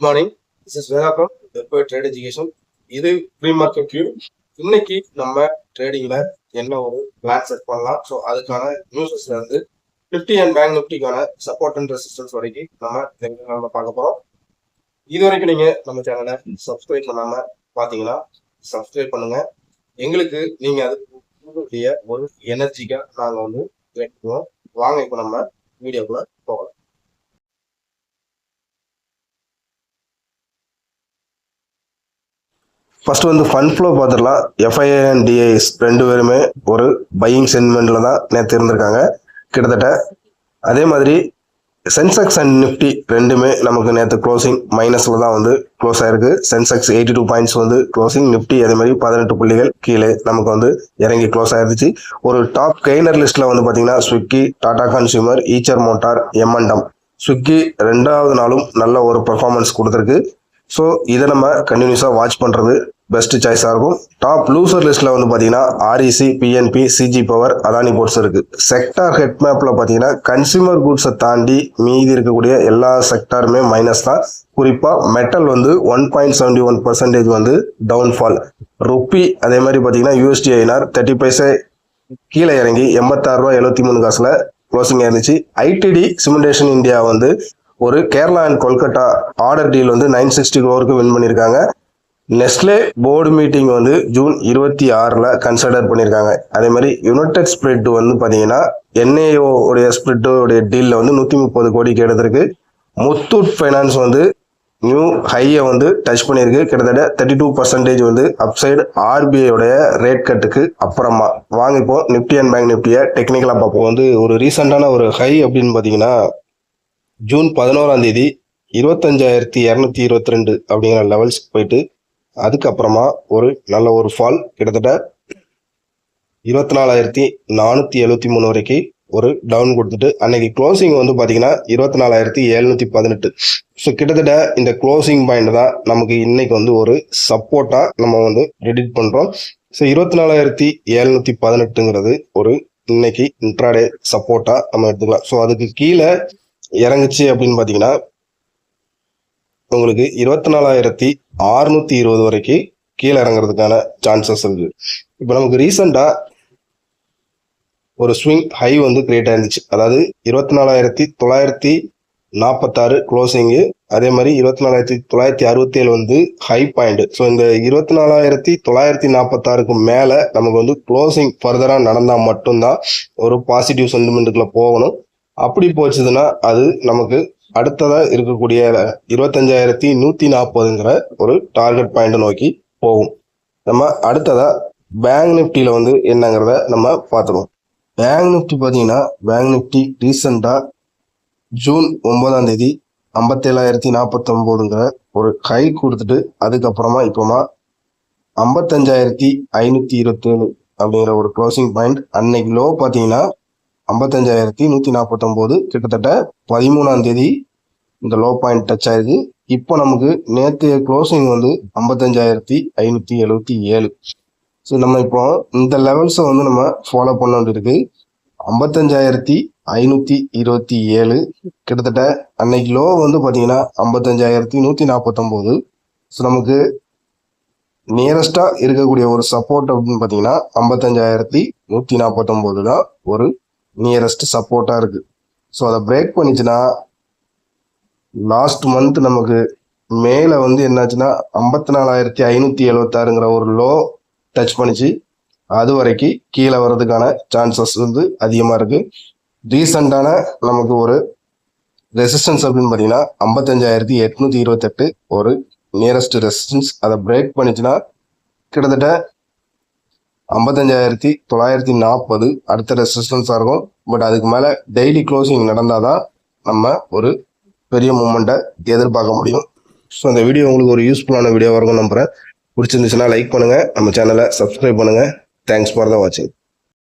Good morning. This is Veda from Webber trade education. இது pre market view. இன்னைக்கு நம்ம ட்ரேடிங்ல என்ன ஒரு பிளான் செட் பண்ணலாம். ஸோ அதுக்கான நியூஸஸ்ல இருந்து நிஃப்டி அண்ட் பேங்க் நிஃப்டிக்கான சப்போர்ட் அண்ட் ரெசிஸ்டன்ஸ் வரைக்கும் நம்ம பார்க்க போறோம். இது வரைக்கும் நீங்க நம்ம சேனலை சப்ஸ்கிரைப் பண்ணாம பாத்தீங்கன்னா சப்ஸ்கிரைப் பண்ணுங்க. எங்களுக்கு நீங்க அது ஒரு எனர்ஜிக்கா நாங்க வந்து கேட்குவோம். வாங்க இப்போ நம்ம வீடியோக்குள்ள போகலாம். ஃபர்ஸ்ட் வந்து ஃபண்ட் ஃப்ளோ பார்த்துடலாம். எஃப்ஐஐ அண்ட் டிஐஎஸ் ரெண்டு பேருமே ஒரு பையிங் சென்டிமெண்ட்ல தான் நேற்று இருந்திருக்காங்க கிட்டத்தட்ட. அதே மாதிரி சென்செக்ஸ் அண்ட் நிஃப்டி ரெண்டுமே நமக்கு நேற்று க்ளோசிங் மைனஸ்ல தான் வந்து க்ளோஸ் ஆயிருக்கு. சென்செக்ஸ் 82 பாயிண்ட்ஸ் வந்து க்ளோசிங், நிஃப்டி அதே மாதிரி 18 புள்ளிகள் கீழே நமக்கு வந்து இறங்கி க்ளோஸ் ஆயிருச்சு. ஒரு டாப் கெய்னர் லிஸ்ட்ல வந்து பாத்தீங்கன்னா Swiggy, Tata consumer, Eicher motor, momentum. Swiggy ரெண்டாவது நாளும் நல்ல ஒரு பெர்ஃபார்மன்ஸ் கொடுத்துருக்கு. ஸோ இதை நம்ம கண்டினியூஸாக வாட்ச் பண்ணுறது பெஸ்ட் சாய்ஸாக இருக்கும். டாப் லூசர் லிஸ்ட்டில் வந்து பார்த்தீங்கன்னா REC, PNB, CG power, Adani ports இருக்குது. செக்டார் ஹெட் மேப்பில் பார்த்தீங்கன்னா கன்சியூமர் குட்ஸை தாண்டி மீதி இருக்கக்கூடிய எல்லா செக்டாருமே மைனஸ் தான். குறிப்பாக மெட்டல் வந்து 1.71% வந்து டவுன்ஃபால். ருப்பி அதே மாதிரி பார்த்தீங்கன்னா யூஎஸ்டி ஐநார் 30 பைசா கீழே இறங்கி 86.73 க்ளோசிங் இருந்துச்சு. ஐடிடி சிமெண்டேஷன் இந்தியா வந்து ஒரு Kerala and Kolkata order deal வந்து 960 crore வின் பண்ணியிருக்காங்க. நெஸ்லே போர்டு மீட்டிங் வந்து ஜூன் 26 கன்சிடர் பண்ணியிருக்காங்க. அதே மாதிரி யுனைடெட் ஸ்பிரிட் வந்து பார்த்தீங்கன்னா என்ஏஓ உடைய ஸ்பிரிட்டோடைய டீலில் வந்து 130 கோடிக்கு எடுத்திருக்கு. முத்தூட் ஃபைனான்ஸ் வந்து நியூ ஹையை வந்து டச் பண்ணியிருக்கு. கிட்டத்தட்ட 32% வந்து அப்சைடு ஆர்பிஐயோடைய ரேட் கட்டுக்கு அப்புறமா. வாங்க இப்போ நிஃப்டி அண்ட் பேங்க் நிஃப்டியை டெக்னிக்கலாக பார்ப்போம். வந்து ஒரு ரீசெண்டான ஒரு ஹை அப்படின்னு பார்த்தீங்கன்னா ஜூன் 11 25,222 அப்படிங்கிற லெவல்ஸ்க்கு போயிட்டு அதுக்கப்புறமா ஒரு நல்ல ஒரு ஃபால் கிட்டத்தட்ட 24,473 வரைக்கும் ஒரு டவுன் கொடுத்துட்டு அன்னைக்கு க்ளோசிங் வந்து பார்த்தீங்கன்னா 24,718. ஸோ கிட்டத்தட்ட இந்த க்ளோசிங் பாயிண்ட் தான் நமக்கு இன்னைக்கு வந்து ஒரு சப்போர்ட்டா நம்ம வந்து ரெடிட் பண்றோம். ஸோ 24,718ங்கிறது ஒரு இன்னைக்கு இன்ட்ராடே சப்போர்ட்டா நம்ம எடுத்துக்கலாம். ஸோ அதுக்கு கீழே இறங்குச்சு அப்படின்னு பாத்தீங்கன்னா உங்களுக்கு 24,620 வரைக்கும் கீழே இறங்குறதுக்கான சான்சஸ் இருக்கு. இப்போ நமக்கு ரீசெண்டா ஒரு ஸ்விங் ஹை வந்து கிரியேட் ஆயிருந்துச்சு. அதாவது 24,946 க்ளோசிங்கு, அதே மாதிரி 24,967 வந்து ஹை பாயிண்ட். ஸோ இந்த 24,946க்கு மேல நமக்கு வந்து க்ளோசிங் ஃபர்தரா நடந்தா மட்டும்தான் ஒரு பாசிட்டிவ் சென்டிமெண்ட்டுக்குள்ள போகணும். அப்படி போச்சுதுன்னா அது நமக்கு அடுத்ததா இருக்கக்கூடிய 25,140ங்கிற ஒரு டார்கெட் பாயிண்ட் நோக்கி போகும். நம்ம அடுத்ததா பேங்க் நிஃப்டியில வந்து என்னங்கிறத நம்ம பார்த்துருவோம். பேங்க் நிஃப்டி பார்த்தீங்கன்னா பேங்க் நிஃப்டி ரீசெண்டா ஜூன் 9 57,049ங்கிற ஒரு ஹை கொடுத்துட்டு அதுக்கப்புறமா இப்போமா 55,527 அப்படிங்கிற ஒரு க்ளோசிங் பாயிண்ட். அன்னைக்கு லோ பார்த்தீங்கன்னா 55,149, கிட்டத்தட்ட 13 இந்த லோ பாயிண்ட் டச் ஆயிருக்கு. இப்போ நமக்கு நேற்றைய க்ளோசிங் வந்து 55,577. ஸோ நம்ம இப்போ இந்த லெவல்ஸை வந்து நம்ம ஃபாலோ பண்ண வேண்டியிருக்கு. 55,527 கிட்டத்தட்ட அன்னைக்கு லோ வந்து பார்த்தீங்கன்னா 55,149. ஸோ நமக்கு நியரஸ்டா இருக்கக்கூடிய ஒரு சப்போர்ட் அப்படின்னு பார்த்தீங்கன்னா 55,149 தான் ஒரு நியரஸ்ட் சப்போர்ட்டா இருக்கு. ஸோ அதை பிரேக் பண்ணிச்சுன்னா லாஸ்ட் மந்த் நமக்கு மேல வந்து என்னாச்சுன்னா 54,576ங்கிற ஒரு லோ டச் பண்ணிச்சு. அது வரைக்கும் கீழே வர்றதுக்கான சான்சஸ் வந்து அதிகமா இருக்கு. ரீசெண்டான நமக்கு ஒரு ரெசிஸ்டன்ஸ் அப்படின்னு பார்த்தீங்கன்னா 55,828 ஒரு நியரஸ்ட் ரெசிஸ்டன்ஸ். அதை பிரேக் பண்ணிச்சுன்னா கிட்டத்தட்ட 55,940 அடுத்த ரெசிஸ்டன்ஸா இருக்கும். பட் அதுக்கு மேல டெய்லி க்ளோசிங் நடந்தாதான் நம்ம ஒரு பெரிய மூமெண்ட்டை எதிர்பார்க்க முடியும். ஸோ இந்த வீடியோ உங்களுக்கு ஒரு யூஸ்ஃபுல்லான வீடியோவாக இருக்கும் நம்புறேன். பிடிச்சிருந்துச்சுன்னா லைக் பண்ணுங்க, நம்ம சேனலை சப்ஸ்கிரைப் பண்ணுங்க. தேங்க்ஸ் ஃபார் த வாட்சிங்.